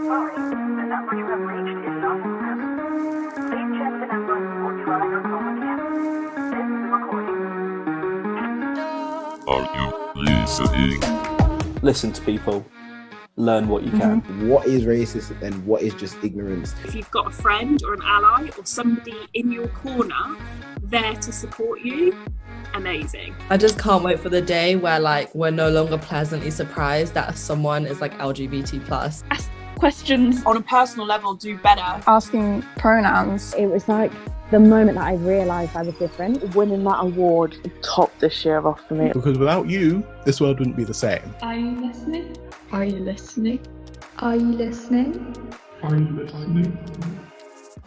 sorry. The number you have reached is not in service. Please check the number or try your call again. This is a recording. Are you listening? Listen to people. Learn what you can. What is racist and what is just ignorance? If you've got a friend or an ally or somebody in your corner there to support you, amazing. I just can't wait for the day where we're no longer pleasantly surprised that someone is LGBT+. Ask questions on a personal level, do better. Asking pronouns. It was like the moment that I realised I was different. Winning that award topped this year off for me. Because without you, this world wouldn't be the same. Are you listening? Are you listening? Are you listening? Are you listening?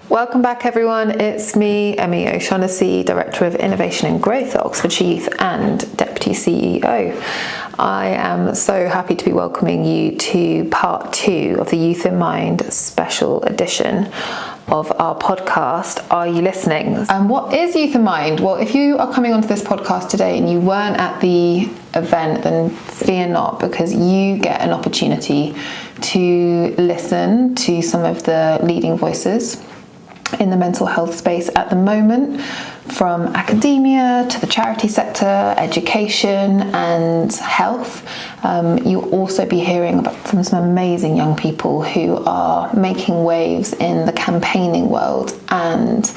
Welcome back, everyone. It's me, Emmy O'Shaughnessy, Director of Innovation and Growth at Oxfordshire Youth and Deputy CEO. I am so happy to be welcoming you to part 2 of the Youth in Mind special edition of our podcast, Are You Listening? And what is Youth in Mind? Well, if you are coming onto this podcast today and you weren't at the event, then fear not, because you get an opportunity to listen to some of the leading voices in the mental health space at the moment, from academia to the charity sector, education and health. You'll also be hearing about some amazing young people who are making waves in the campaigning world and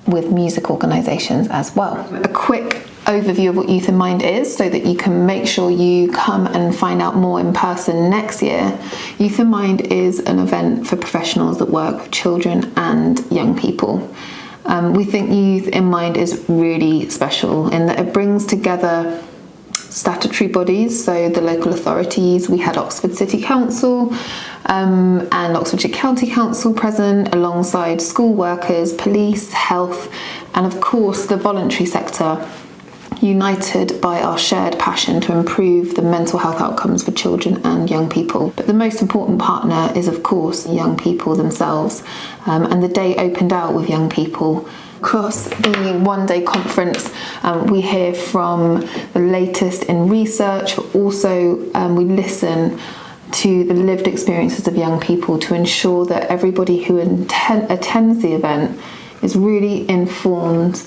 with music organisations as well. A quick overview of what Youth in Mind is, so that you can make sure you come and find out more in person next year. Youth in Mind is an event for professionals that work with children and young people. We think Youth in Mind is really special in that it brings together statutory bodies, so the local authorities. We had Oxford City Council and Oxfordshire County Council present, alongside school workers, police, health, and of course the voluntary sector, united by our shared passion to improve the mental health outcomes for children and young people. But the most important partner is, of course, young people themselves. And the day opened out with young people. Across the one-day conference, we hear from the latest in research, but also we listen to the lived experiences of young people to ensure that everybody who attends the event is really informed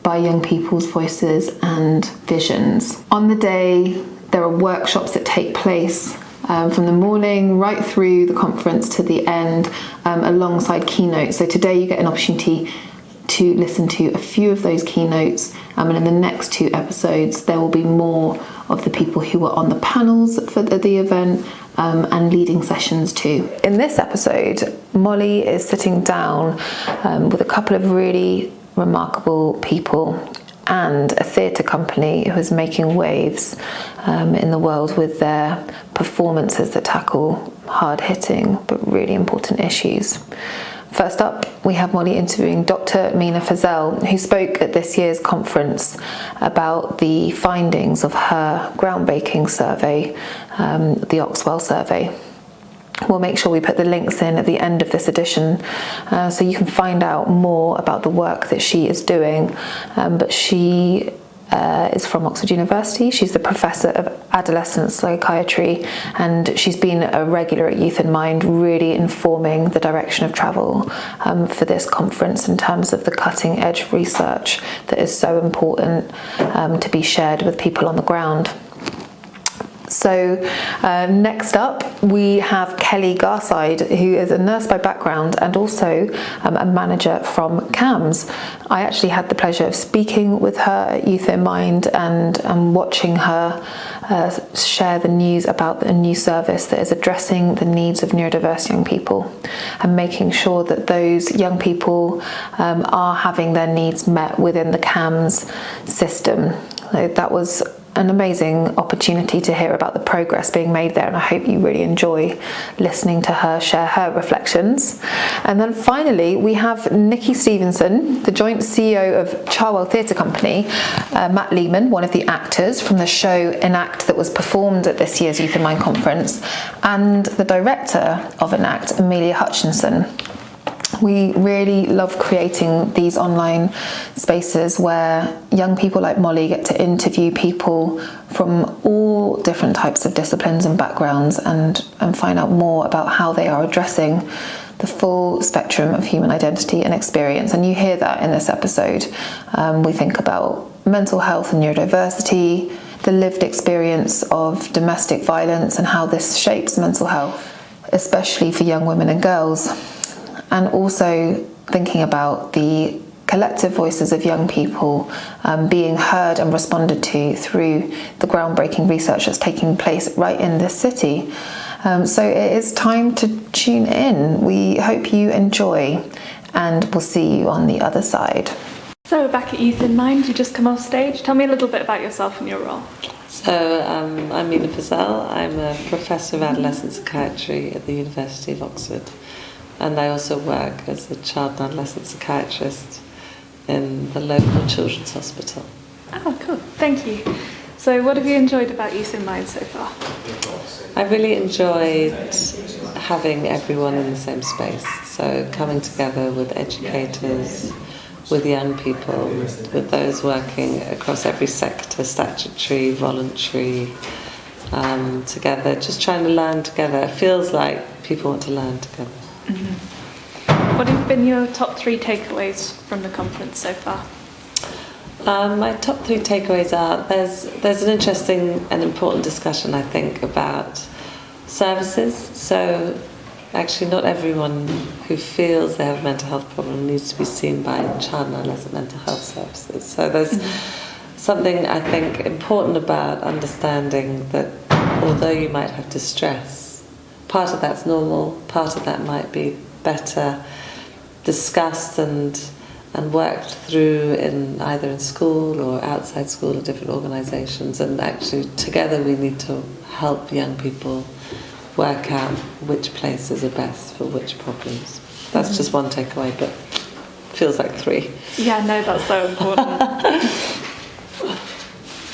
by young people's voices and visions. On the day, there are workshops that take place from the morning right through the conference to the end, alongside keynotes. So today you get an opportunity to listen to a few of those keynotes, and in the next 2 episodes there will be more of the people who were on the panels for the event and leading sessions too. In this episode, Molly is sitting down with a couple of really remarkable people and a theatre company who is making waves in the world with their performances that tackle hard-hitting but really important issues. First up, we have Molly interviewing Dr. Mina Fazel, who spoke at this year's conference about the findings of her groundbreaking survey, the Oxwell survey. We'll make sure we put the links in at the end of this edition so you can find out more about the work that she is doing. But she is from Oxford University. She's the Professor of Adolescent Psychiatry, and she's been a regular at Youth in Mind, really informing the direction of travel for this conference in terms of the cutting edge research that is so important to be shared with people on the ground. So next up, we have Kelly Garside, who is a nurse by background and also a manager from CAMHS. I actually had the pleasure of speaking with her at Youth in Mind and watching her share the news about a new service that is addressing the needs of neurodiverse young people and making sure that those young people are having their needs met within the CAMHS system. So that was an amazing opportunity to hear about the progress being made there, and I hope you really enjoy listening to her share her reflections. And then finally, we have Nikki Stevenson, the joint CEO of Cherwell Theatre Company, Matt Lehman, one of the actors from the show Enact that was performed at this year's Youth in Mind conference, and the director of Enact, Amelia Hutchinson. We really love creating these online spaces where young people like Molly get to interview people from all different types of disciplines and backgrounds and find out more about how they are addressing the full spectrum of human identity and experience. And you hear that in this episode. We think about mental health and neurodiversity, the lived experience of domestic violence and how this shapes mental health, especially for young women and girls. And also thinking about the collective voices of young people being heard and responded to through the groundbreaking research that's taking place right in this city. So it is time to tune in. We hope you enjoy, and we'll see you on the other side. So we're back at Youth in Mind. You just come off stage. Tell me a little bit about yourself and your role. So I'm Mina Fazel. I'm a professor of adolescent psychiatry at the University of Oxford. And I also work as a child and adolescent psychiatrist in the local children's hospital. Oh, cool. Thank you. So what have you enjoyed about Youth in Mind so far? I really enjoyed having everyone in the same space. So coming together with educators, with young people, with those working across every sector, statutory, voluntary, together, just trying to learn together. It feels like people want to learn together. Mm-hmm. What have been your top 3 takeaways from the conference so far? My top 3 takeaways are there's an interesting and important discussion, I think, about services. So actually not everyone who feels they have a mental health problem needs to be seen by child and adolescent mental health services. So there's something, I think, important about understanding that although you might have distress, part of that's normal, part of that might be better discussed and worked through either in school or outside school or different organisations, and actually together we need to help young people work out which places are best for which problems. That's just one takeaway, but feels like 3. Yeah, no, that's so important.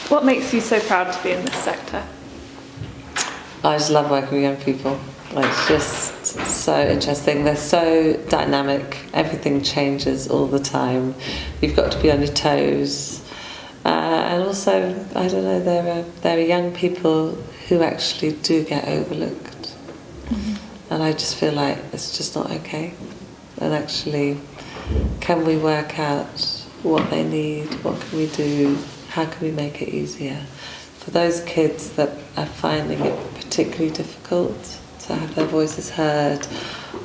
What makes you so proud to be in this sector? I just love working with young people. It's just so interesting. They're so dynamic. Everything changes all the time. You've got to be on your toes. And also, I don't know, there are young people who actually do get overlooked. Mm-hmm. And I just feel like it's just not okay. And actually, can we work out what they need? What can we do? How can we make it easier? For those kids that are finding it particularly difficult to have their voices heard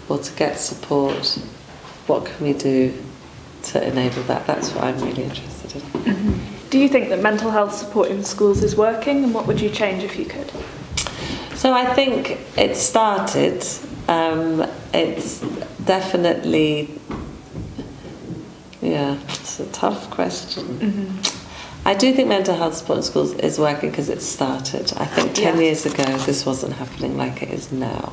or to get support, what can we do to enable that? That's what I'm really interested in. Mm-hmm. Do you think that mental health support in schools is working, and what would you change if you could? So I think it started. It's definitely, it's a tough question. Mm-hmm. I do think mental health support in schools is working because it started. I think 10 years ago this wasn't happening like it is now.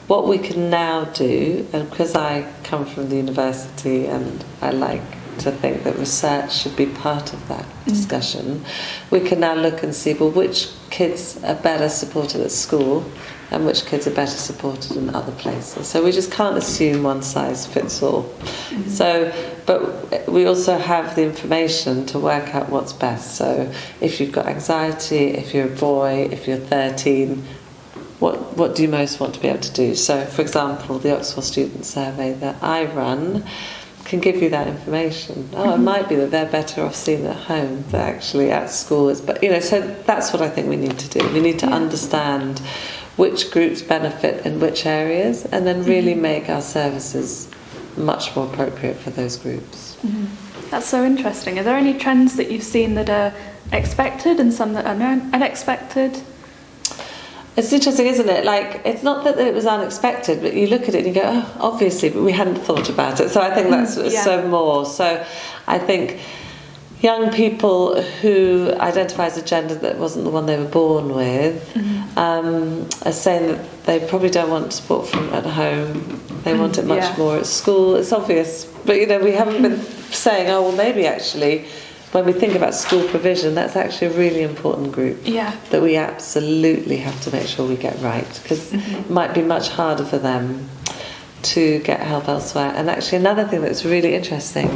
What we can now do, and because I come from the university and I like to think that research should be part of that discussion, we can now look and see, well, which kids are better supported at school and which kids are better supported in other places. So we just can't assume one size fits all. Mm-hmm. So, but we also have the information to work out what's best. So if you've got anxiety, if you're a boy, if you're 13, what do you most want to be able to do? So, for example, the Oxford student survey that I run can give you that information. It might be that they're better off seen at home than actually at school. But so that's what I think we need to do. We need to understand which groups benefit in which areas, and then really make our services much more appropriate for those groups. Mm-hmm. That's so interesting. Are there any trends that you've seen that are expected and some that are unexpected? It's interesting, isn't it? Like, it's not that it was unexpected, but you look at it and you go, oh, obviously, but we hadn't thought about it. So I think that's so more. So I think young people who identify as a gender that wasn't the one they were born with are saying that they probably don't want support from at home. They want it much more at school. It's obvious. But, we haven't been saying, oh, well, maybe actually, when we think about school provision, that's actually a really important group that we absolutely have to make sure we get right, because it might be much harder for them to get help elsewhere. And actually another thing that's really interesting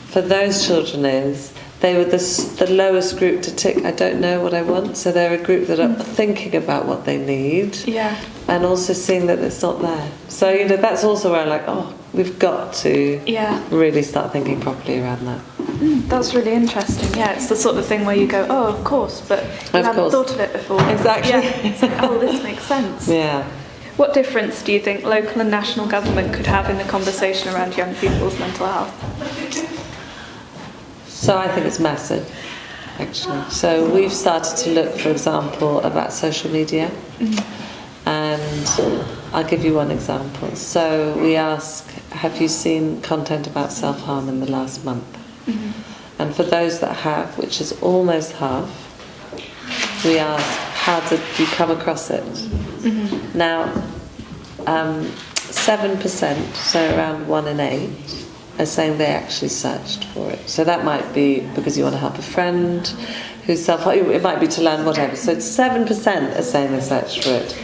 for those children is they were the lowest group to tick, I don't know what I want. So they're a group that are thinking about what they need and also seeing that it's not there. So, you know, that's also where I'm like, oh, we've got to really start thinking properly around that. That's really interesting. Yeah, it's the sort of thing where you go, oh, of course, but you haven't thought of it before. Exactly. Yeah. It's like, oh, this makes sense. Yeah. What difference do you think local and national government could have in the conversation around young people's mental health? So I think it's massive, actually. So we've started to look, for example, about social media. And I'll give you one example. So we ask, have you seen content about self-harm in the last month? And for those that have, which is almost half, we ask, how did you come across it? Now, 7%, so around 1 in 8, are saying they actually searched for it. So that might be because you want to help a friend who's self-harm, it might be to learn whatever. So 7% are saying they searched for it.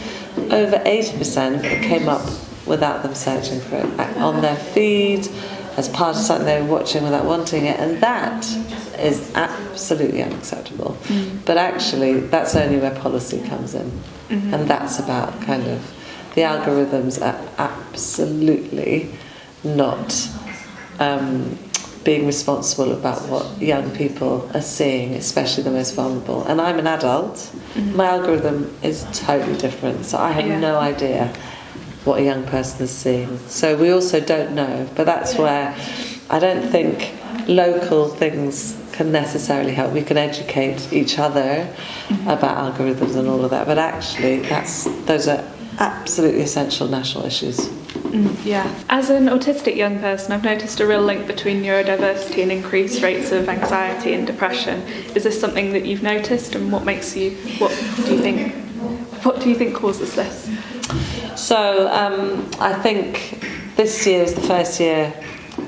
Over 80% came up without them searching for it, on their feed, as part of something they were watching without wanting it, and that is absolutely unacceptable. But actually, that's only where policy comes in, and that's about kind of the algorithms are absolutely not being responsible about what young people are seeing, especially the most vulnerable. And I'm an adult, my algorithm is totally different, so I have no idea what a young person is seeing. So we also don't know, but that's where I don't think local things can necessarily help. We can educate each other about algorithms and all of that, but actually those are absolutely essential national issues. As an autistic young person, I've noticed a real link between neurodiversity and increased rates of anxiety and depression. Is this something that you've noticed, and what do you think causes this? So I think this year is the first year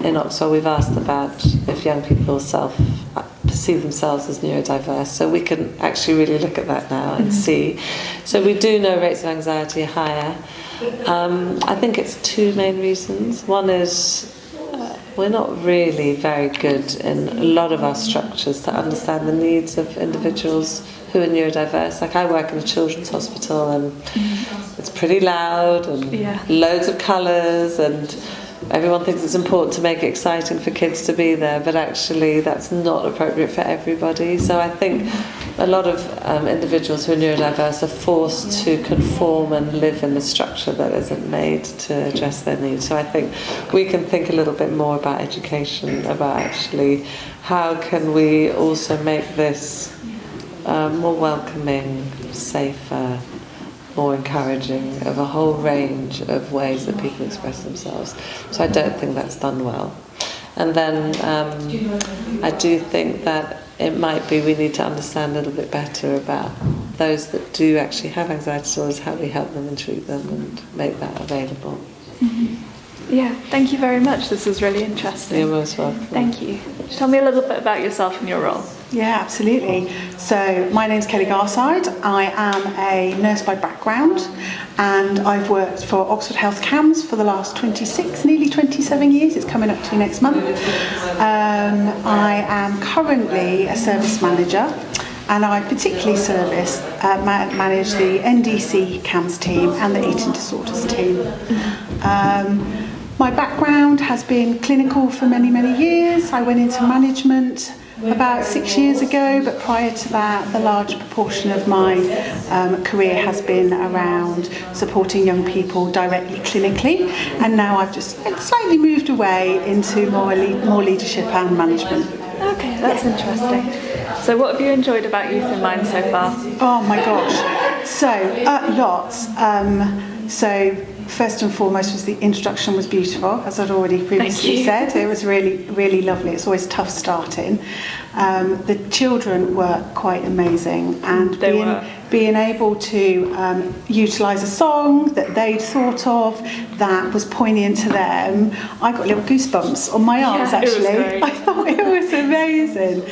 in Oxford we've asked about if young people perceive themselves as neurodiverse, so we can actually really look at that now and see. So we do know rates of anxiety are higher. I think it's two main reasons. One is we're not really very good in a lot of our structures to understand the needs of individuals who are neurodiverse. Like, I work in a children's hospital, and it's pretty loud and loads of colours, and everyone thinks it's important to make it exciting for kids to be there, but actually that's not appropriate for everybody. So I think a lot of individuals who are neurodiverse are forced to conform and live in a structure that isn't made to address their needs. So I think we can think a little bit more about education, about actually how can we also make this more welcoming, safer, more encouraging of a whole range of ways that people express themselves. So I don't think that's done well. And then I do think that it might be we need to understand a little bit better about those that do actually have anxiety disorders, how we help them and treat them and make that available. Yeah, thank you very much. This was really interesting. You're most welcome. Thank you. Tell me a little bit about yourself and your role. Yeah, absolutely. So my name's Kelly Garside. I am a nurse by background, and I've worked for Oxford Health CAMHS for the last 26, nearly 27 years. It's coming up to next month. I am currently a service manager, and I particularly manage the NDC CAMHS team and the eating disorders team. My background has been clinical for many, many years. I went into management about 6 years ago, but prior to that, the large proportion of my career has been around supporting young people directly clinically, and now I've just slightly moved away into more leadership and management. Okay, that's interesting. So what have you enjoyed about Youth in Mind so far? Oh my gosh, so lots. So first and foremost was the introduction was beautiful, as I'd already previously said. It was really, really lovely. It's always tough starting. The children were quite amazing, and being able to utilise a song that they'd thought of that was poignant to them. I got little goosebumps on my arms, actually. I thought it was amazing.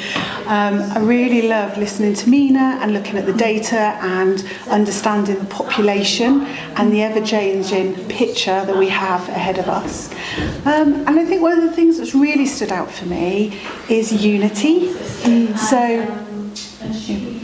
I really loved listening to Mina and looking at the data and understanding the population and the ever-changing challenging picture that we have ahead of us. And I think one of the things that's really stood out for me is unity. So,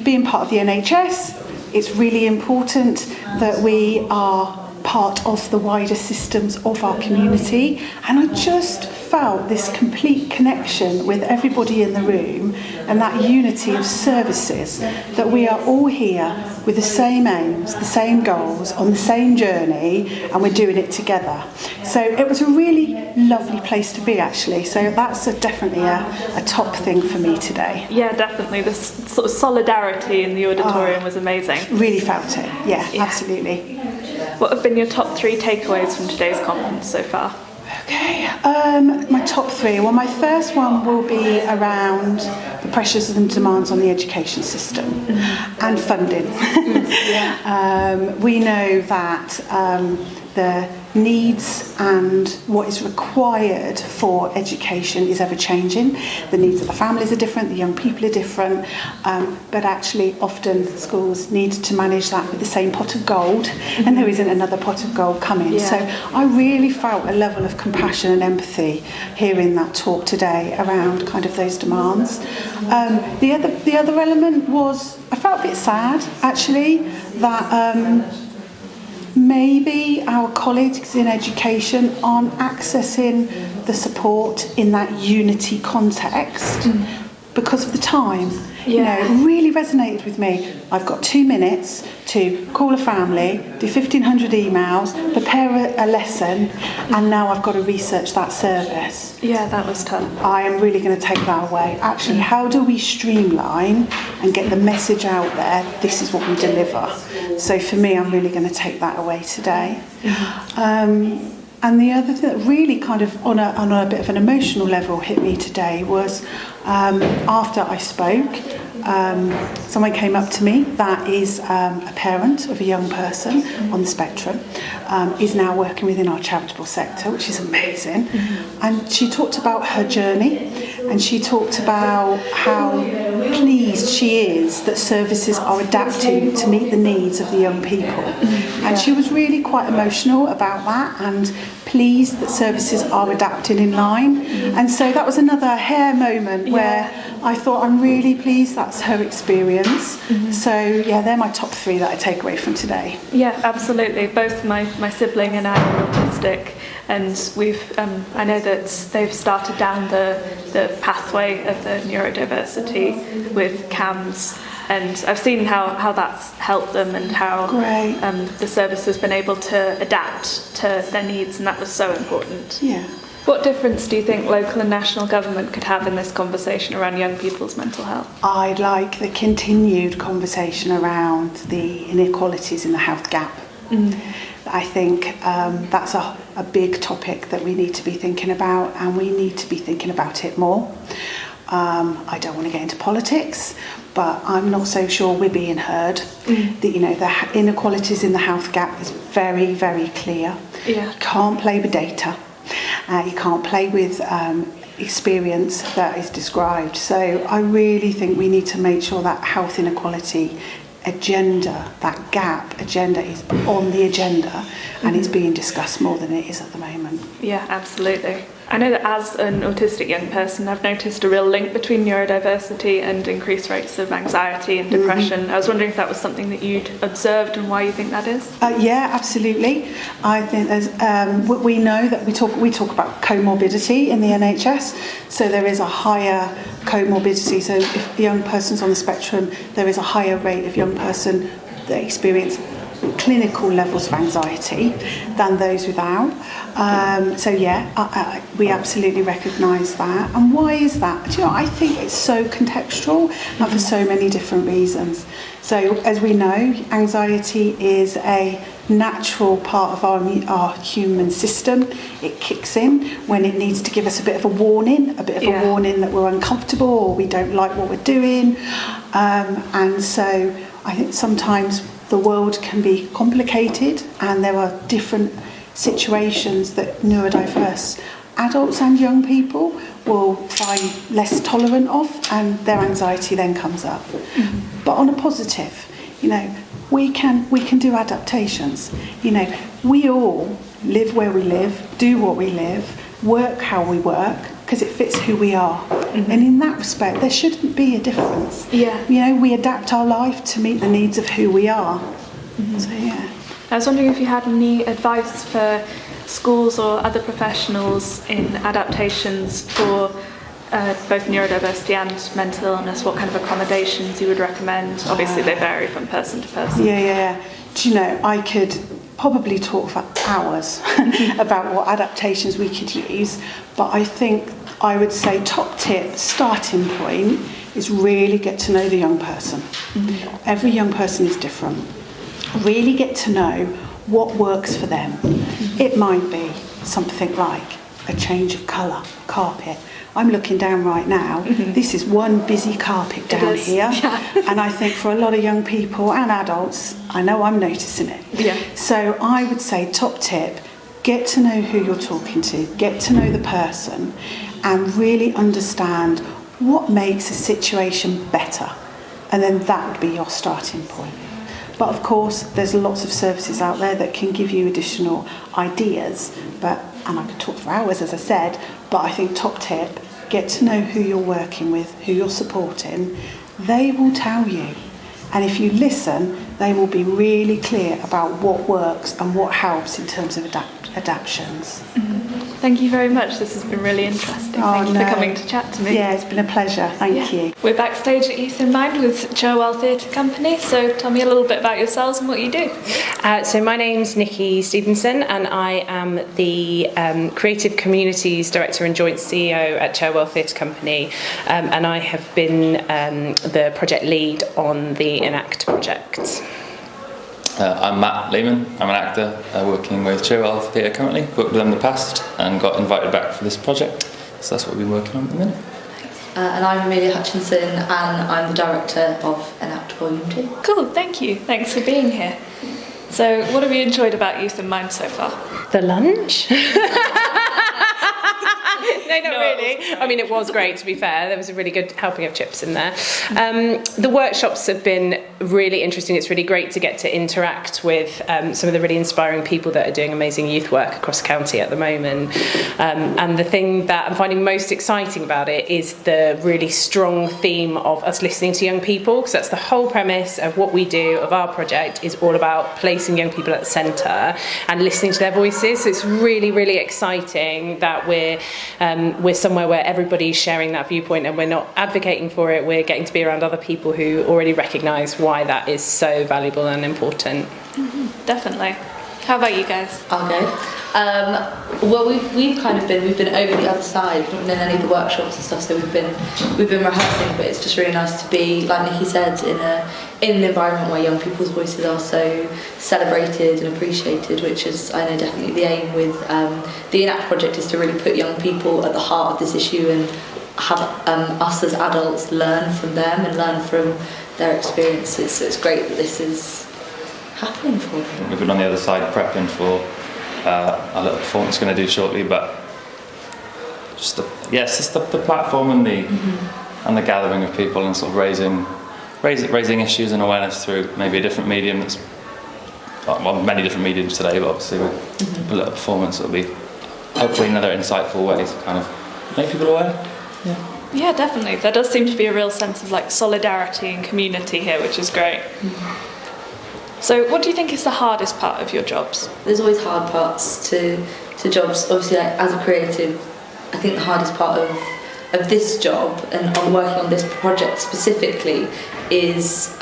being part of the NHS, it's really important that we are part of the wider systems of our community, and I just felt this complete connection with everybody in the room and that unity of services, that we are all here with the same aims, the same goals, on the same journey, and we're doing it together. So it was a really lovely place to be, actually. So that's definitely a top thing for me today. Yeah, definitely. The sort of solidarity in the auditorium was amazing. Really felt it. Yeah, absolutely. What have been your top 3 takeaways from today's conference so far? Okay, my top 3. Well, my first one will be around the pressures and demands on the education system and funding. We know that the needs and what is required for education is ever changing. The needs of the families are different, the young people are different, but actually often schools need to manage that with the same pot of gold, and there isn't another pot of gold coming. So I really felt a level of compassion and empathy hearing that talk today around kind of those demands. The other element was, I felt a bit sad actually that maybe our colleagues in education aren't accessing the support in that unity context because of the time. You know, it really resonated with me. I've got 2 minutes to call a family, do 1,500 emails, prepare a lesson, and now I've got to research that service. Yeah, that was tough. I am really going to take that away. Actually, how do we streamline and get the message out there? This is what we deliver. So for me, I'm really going to take that away today. And the other thing that really kind of on a bit of an emotional level hit me today was after I spoke, someone came up to me that is a parent of a young person on the spectrum, is now working within our charitable sector, which is amazing. And she talked about her journey, and she talked about how pleased she is that services are adapting to meet the needs of the young people. And she was really quite emotional about that, and pleased that services are adapting in line. And so that was another hair moment where I thought, I'm really pleased that's her experience. So yeah, they're my top 3 that I take away from today. Yeah, absolutely. Both my sibling and I are autistic, and we've I know that they've started down the pathway of the neurodiversity with CAMHS, and I've seen how that's helped them and how the service has been able to adapt to their needs, and that was so important. Yeah. What difference do you think local and national government could have in this conversation around young people's mental health? I'd like the continued conversation around the inequalities in the health gap. I think that's a big topic that we need to be thinking about, and we need to be thinking about it more. I don't want to get into politics, but I'm not so sure we're being heard. The inequalities in the health gap is very, very clear. You can't play with data. You can't play with experience that is described. So I really think we need to make sure that health inequality agenda, that gap agenda, is on the agenda, and it's being discussed more than it is at the moment. Yeah, absolutely. I know that as an autistic young person, I've noticed a real link between neurodiversity and increased rates of anxiety and depression. I was wondering if that was something that you'd observed and why you think that is? Yeah, absolutely. I think there's, we know that we talk about comorbidity in the NHS, so there is a higher comorbidity. So if the young person's on the spectrum, there is a higher rate of young person that experience clinical levels of anxiety than those without. We absolutely recognise that. And why is that? Do you know, I think it's so contextual and for so many different reasons. So as we know, anxiety is a natural part of our human system. It kicks in when it needs to give us a bit of a warning that we're uncomfortable or we don't like what we're doing. And so I think sometimes the world can be complicated, and there are different situations that neurodiverse adults and young people will find less tolerant of, and their anxiety then comes up. But on a positive, we can do adaptations. You know, we all live where we live, do what we live, work how we work, because it fits who we are. And in that respect, there shouldn't be a difference. Yeah. You know, we adapt our life to meet the needs of who we are. So, yeah. I was wondering if you had any advice for schools or other professionals in adaptations for both neurodiversity and mental illness, what kind of accommodations you would recommend? Obviously, they vary from person to person. Yeah. Do you know, I could probably talk for hours about what adaptations we could use, but I think I would say top tip, starting point, is really get to know the young person. Every young person is different. Really get to know what works for them. It might be something like a change of colour, carpet. I'm looking down right now. This is one busy carpet down here. Yeah. And I think for a lot of young people and adults, I know I'm noticing it. Yeah. So I would say top tip, get to know who you're talking to, get to know the person, and really understand what makes a situation better. And then that would be your starting point. But of course, there's lots of services out there that can give you additional ideas. And I could talk for hours, as I said, but I think top tip, get to know who you're working with, who you're supporting. They will tell you. And if you listen, they will be really clear about what works and what helps in terms of adaptions. Thank you very much. This has been really interesting. Thank you for coming to chat to me. Yeah, it's been a pleasure. Thank you. We're backstage at Youth in Mind with Cherwell Theatre Company. So tell me a little bit about yourselves and what you do. So my name's Nikki Stevenson, and I am the Creative Communities Director and Joint CEO at Cherwell Theatre Company, and I have been the project lead on the Enact project. I'm Matt Lehman. I'm an actor working with Cherwell Theatre currently. Worked with them in the past and got invited back for this project. So that's what we've been working on at the minute. And I'm Amelia Hutchinson, and I'm the director of Enact Volume 2. Cool, thank you. Thanks for being here. So what have you enjoyed about Youth in Mind so far? The lunch? No, not really. I mean, it was great, to be fair. There was a really good helping of chips in there. The workshops have been really interesting. It's really great to get to interact with some of the really inspiring people that are doing amazing youth work across the county at the moment. And the thing that I'm finding most exciting about it is the really strong theme of us listening to young people, because that's the whole premise of what we do, of our project, is all about placing young people at the centre and listening to their voices. So it's really, really exciting that we're somewhere where everybody's sharing that viewpoint, and we're not advocating for it. We're getting to be around other people who already recognise why that is so valuable and important. Definitely. How about you guys? I'll go. Well, we've been over the other side. We've not been in any of the workshops and stuff, so we've been rehearsing. But it's just really nice to be, like Nikki said, in an environment where young people's voices are so celebrated and appreciated, which is, I know, definitely the aim with the Enact project, is to really put young people at the heart of this issue and have us as adults learn from them and learn from their experiences. So it's great that this is happening for them. We've been on the other side prepping for a little performance we're going to do shortly, but just the platform and the gathering of people and sort of raising issues and awareness through maybe a different medium. That's many different mediums today, but obviously with a little performance, it'll be hopefully another insightful way to kind of make people aware. Yeah, definitely. There does seem to be a real sense of like solidarity and community here, which is great. So what do you think is the hardest part of your jobs? There's always hard parts to jobs. Obviously, like, as a creative, I think the hardest part of this job and on working on this project specifically is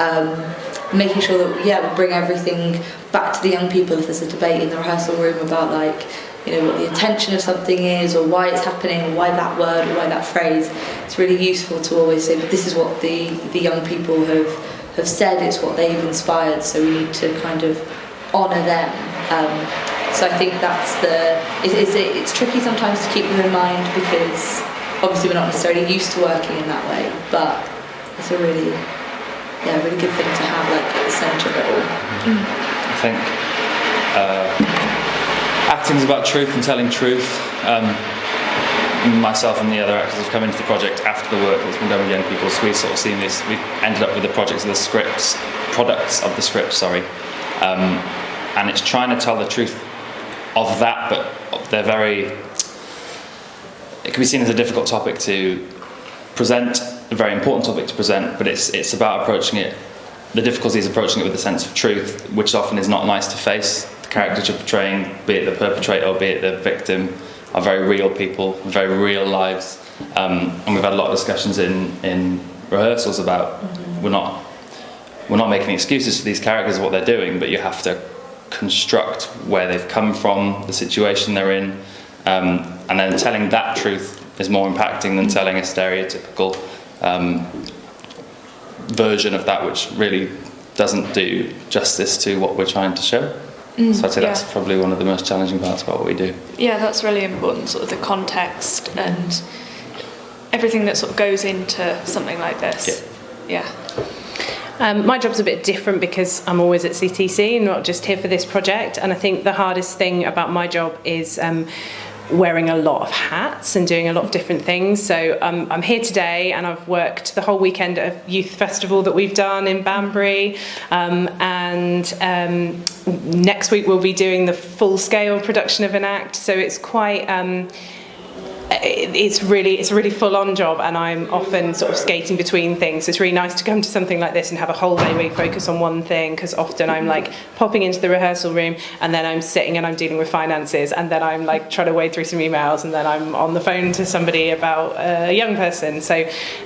making sure that we bring everything back to the young people. If there's a debate in the rehearsal room about what the intention of something is, or why it's happening, or why that word, or why that phrase, it's really useful to always say, but this is what the young people have said, it's what they've inspired, so we need to kind of honour them. So I think that's it's tricky sometimes to keep them in mind, because obviously we're not necessarily used to working in that way, but it's a really good thing to have at the centre of it all. I think acting is about truth and telling truth. myself and the other actors have come into the project after the work that's been done with young people, so we've sort of seen this. We've ended up with the products of the scripts, and it's trying to tell the truth of that, but they're very. It can be seen as a difficult topic to present, a very important topic to present, but it's about approaching it. The difficulty is approaching it with a sense of truth, which often is not nice to face. The characters you're portraying, be it the perpetrator or be it the victim, are very real people, very real lives, and we've had a lot of discussions in rehearsals about we're not making excuses for these characters of what they're doing, but you have to construct where they've come from, the situation they're in, and then telling that truth is more impacting than telling a stereotypical version of that, which really doesn't do justice to what we're trying to show. So I'd say that's probably one of the most challenging parts about what we do. Yeah, that's really important, sort of the context and everything that sort of goes into something like this. Yeah. My job's a bit different because I'm always at CTC, not just here for this project. And I think the hardest thing about my job is wearing a lot of hats and doing a lot of different things. So I'm here today and I've worked the whole weekend at a youth festival that we've done in Banbury, and next week we'll be doing the full-scale production of Enact. So it's quite it's a really full-on job, and I'm often sort of skating between things. It's really nice to come to something like this and have a whole day where you focus on one thing, because often I'm like popping into the rehearsal room and then I'm sitting and I'm dealing with finances, and then I'm like trying to wade through some emails, and then I'm on the phone to somebody about a young person. So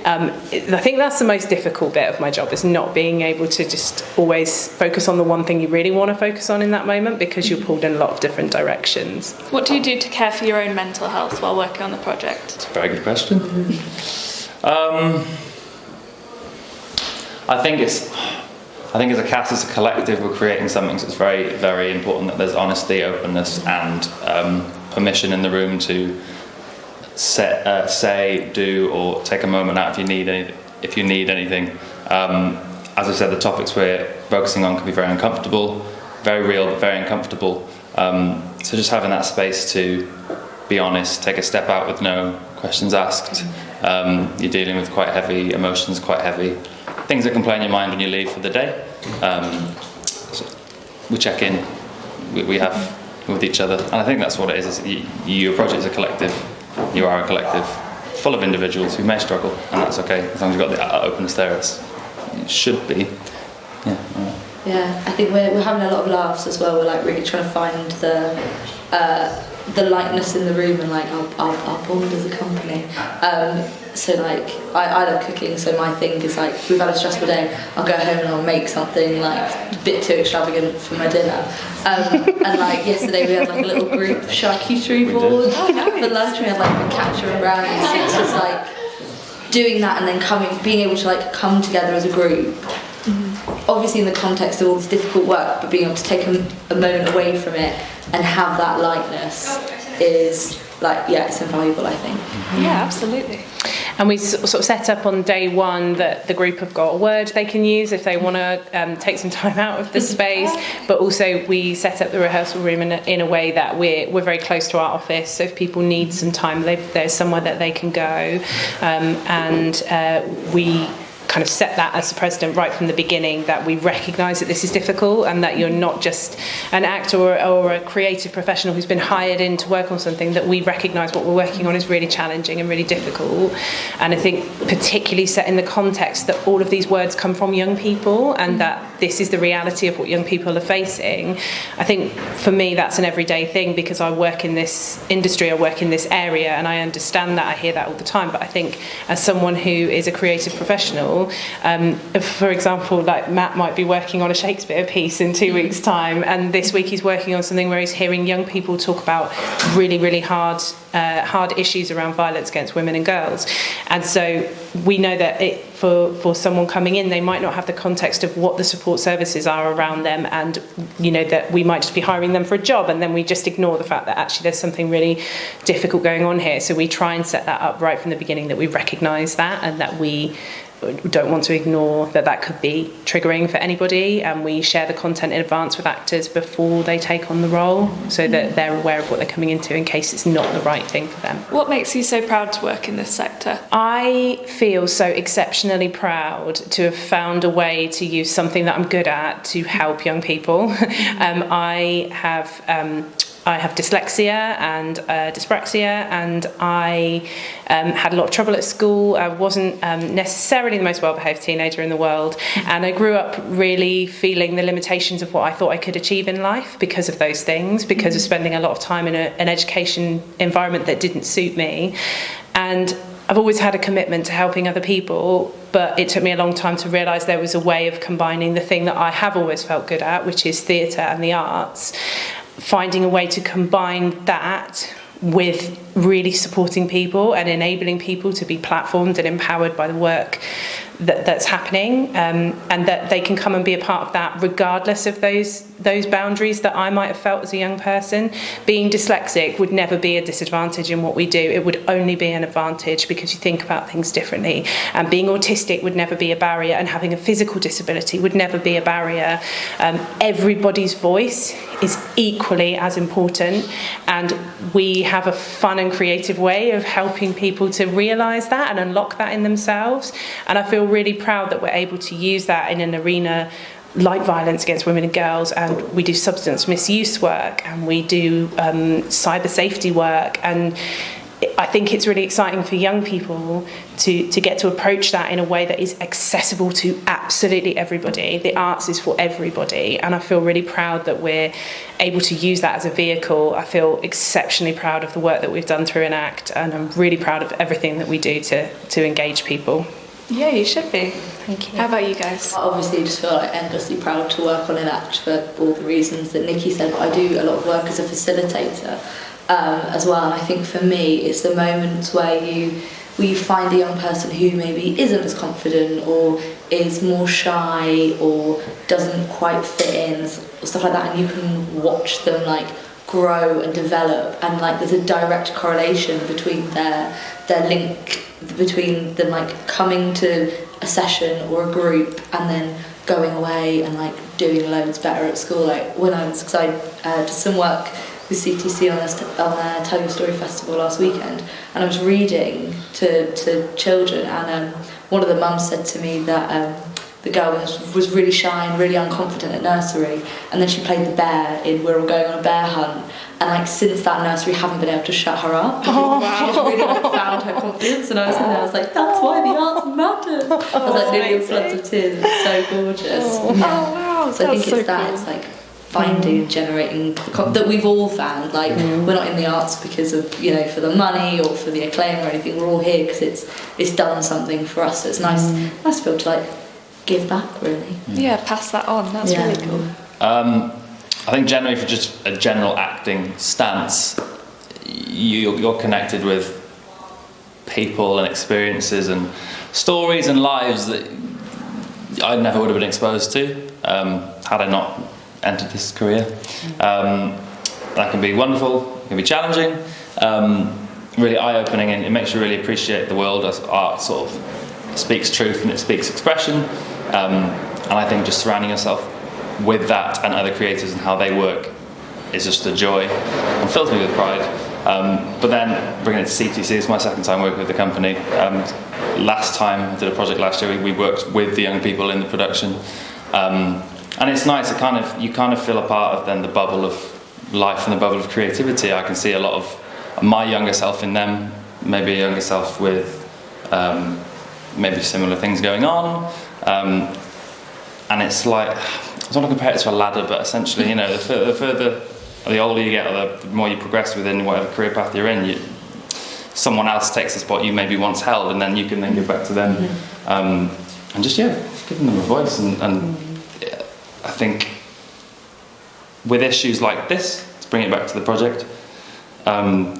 I think that's the most difficult bit of my job, is not being able to just always focus on the one thing you really want to focus on in that moment, because you're pulled in a lot of different directions. What do you do to care for your own mental health while working on the project? It's a very good question. I think as a cast, as a collective, we're creating something that's very, very important, that there's honesty, openness, and permission in the room to say, do, or take a moment out if you need anything. As I said, the topics we're focusing on can be very uncomfortable, very real, but very uncomfortable. So just having that space to be honest, take a step out with no questions asked. You're dealing with quite heavy emotions, quite heavy things that can play in your mind when you leave for the day. So we check in, we have with each other, and I think that's what it is your project is a collective. You are a collective full of individuals who may struggle, and that's okay, as long as you've got the openness there. It should be. Yeah, I think we're having a lot of laughs as well. We're like really trying to find the lightness in the room and like our bond as a company. So like I love cooking, so my thing is like, we've had a stressful day, I'll go home and I'll make something like a bit too extravagant for my dinner. And like yesterday we had like a little group charcuterie board for lunch. We had like focaccia and brownies. So it's just like doing that and then being able to like come together as a group. Obviously in the context of all this difficult work, but being able to take a moment away from it and have that lightness is like, it's invaluable, I think. Yeah, absolutely. And we sort of set up on day one that the group have got a word they can use if they want to take some time out of the space, but also we set up the rehearsal room in a way that we're very close to our office, so if people need some time, there's somewhere that they can go, and we kind of set that as the precedent right from the beginning, that we recognise that this is difficult and that you're not just an actor or a creative professional who's been hired in to work on something, that we recognise what we're working on is really challenging and really difficult. And I think particularly set in the context that all of these words come from young people and that this is the reality of what young people are facing. I think for me that's an everyday thing, because I work in this industry, I work in this area, and I understand that, I hear that all the time. But I think as someone who is a creative professional, for example, like Matt might be working on a Shakespeare piece in 2 weeks' time, and this week he's working on something where he's hearing young people talk about really, really hard issues around violence against women and girls. And so we know that for someone coming in, they might not have the context of what the support services are around them, and that we might just be hiring them for a job, and then we just ignore the fact that actually there's something really difficult going on here. So we try and set that up right from the beginning, that we recognise that, and that we don't want to ignore that could be triggering for anybody, and we share the content in advance with actors before they take on the role so that they're aware of what they're coming into in case it's not the right thing for them. What makes you so proud to work in this sector? I feel so exceptionally proud to have found a way to use something that I'm good at to help young people. I have dyslexia and dyspraxia, and I had a lot of trouble at school. I wasn't necessarily the most well-behaved teenager in the world, and I grew up really feeling the limitations of what I thought I could achieve in life because of those things, because of spending a lot of time in an education environment that didn't suit me. And I've always had a commitment to helping other people, but it took me a long time to realise there was a way of combining the thing that I have always felt good at, which is theatre and the arts, finding a way to combine that with really supporting people and enabling people to be platformed and empowered by the work that's happening, and that they can come and be a part of that regardless of those boundaries that I might have felt as a young person. Being dyslexic would never be a disadvantage in what we do. It would only be an advantage because you think about things differently. And being autistic would never be a barrier, and having a physical disability would never be a barrier. Everybody's voice is equally as important, and we have a fun and creative way of helping people to realise that and unlock that in themselves. And I feel really proud that we're able to use that in an arena like violence against women and girls, and we do substance misuse work, and we do cyber safety work, and I think it's really exciting for young people to get to approach that in a way that is accessible to absolutely everybody. The arts is for everybody, and I feel really proud that we're able to use that as a vehicle. I feel exceptionally proud of the work that we've done through Enact, and I'm really proud of everything that we do to engage people. Yeah, you should be. Thank you. How about you guys? I obviously just feel like endlessly proud to work on Enact for all the reasons that Nikki said, but I do a lot of work as a facilitator as well, and I think for me it's the moments where you find a young person who maybe isn't as confident or is more shy or doesn't quite fit in or stuff like that, and you can watch them like grow and develop, and like there's a direct correlation between their link between them like coming to a session or a group and then going away and like doing loads better at school. Like when I did some work with CTC on their Tell Your Story Festival last weekend, and I was reading to children, and one of the mums said to me that the girl was really shy and really unconfident at nursery, and then she played the bear in We're All Going on a Bear Hunt, and like since that nursery haven't been able to shut her up. She just really like found her confidence, and I was in there, I was like, that's why the arts matter. I was like nearly in floods of tears. It's so gorgeous. Oh wow! So I think it's that. It's like finding and generating that we've all found. Like we're not in the arts because of for the money or for the acclaim or anything. We're all here because it's done something for us. So it's nice to be able to like give back, really. Yeah, pass that on. That's really cool. I think generally for just a general acting stance, you're connected with people and experiences and stories and lives that I never would have been exposed to had I not entered this career. That can be wonderful, it can be challenging, really eye-opening, and it makes you really appreciate the world as art sort of speaks truth and it speaks expression. And I think just surrounding yourself with that and other creators and how they work is just a joy and fills me with pride. But then bringing it to CTC, it's my second time working with the company. Last time I did a project last year, we worked with the young people in the production, and it's nice. You kind of feel a part of then the bubble of life and the bubble of creativity. I can see a lot of my younger self in them, maybe a younger self with maybe similar things going on, and it's like, I don't want to compare it to a ladder, but essentially, the further, or the older you get, or the more you progress within whatever career path you're in, someone else takes the spot you maybe once held, and then you can then give back to them, and just giving them a voice. And I think with issues like this, to bring it back to the project, I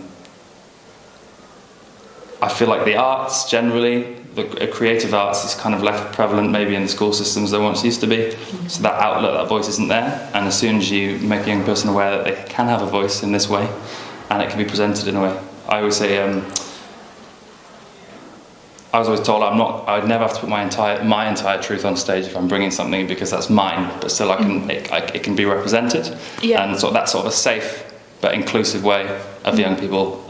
feel like the arts generally, the creative arts, is kind of left prevalent maybe in the school systems there once used to be. So that outlet, that voice isn't there. And as soon as you make a young person aware that they can have a voice in this way, and it can be presented in a way, I always say, I was always told I'd never have to put my entire truth on stage if I'm bringing something, because that's mine, but still it can be represented. Yeah. And so that's sort of a safe but inclusive way of young people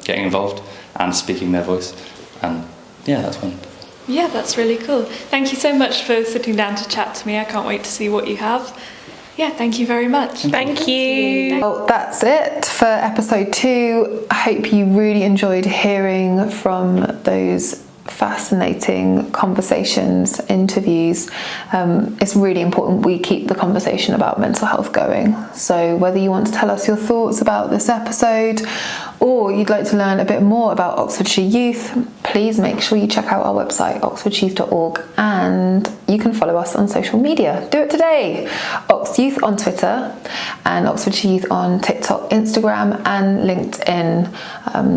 getting involved and speaking their voice. And yeah, that's one. Yeah, that's really cool. Thank you so much for sitting down to chat to me. I can't wait to see what you have. Yeah, thank you very much. Thank you. Well, that's it for episode 2. I hope you really enjoyed hearing from those fascinating conversations, interviews. It's really important we keep the conversation about mental health going. So whether you want to tell us your thoughts about this episode, or you'd like to learn a bit more about Oxfordshire Youth, please make sure you check out our website, oxfordshireYouth.org, and you can follow us on social media. Do it today! Ox Youth on Twitter and Oxfordshire Youth on TikTok, Instagram and LinkedIn.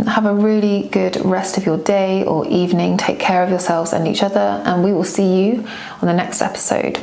Have a really good rest of your day or evening. Take care of yourselves and each other, and we will see you on the next episode.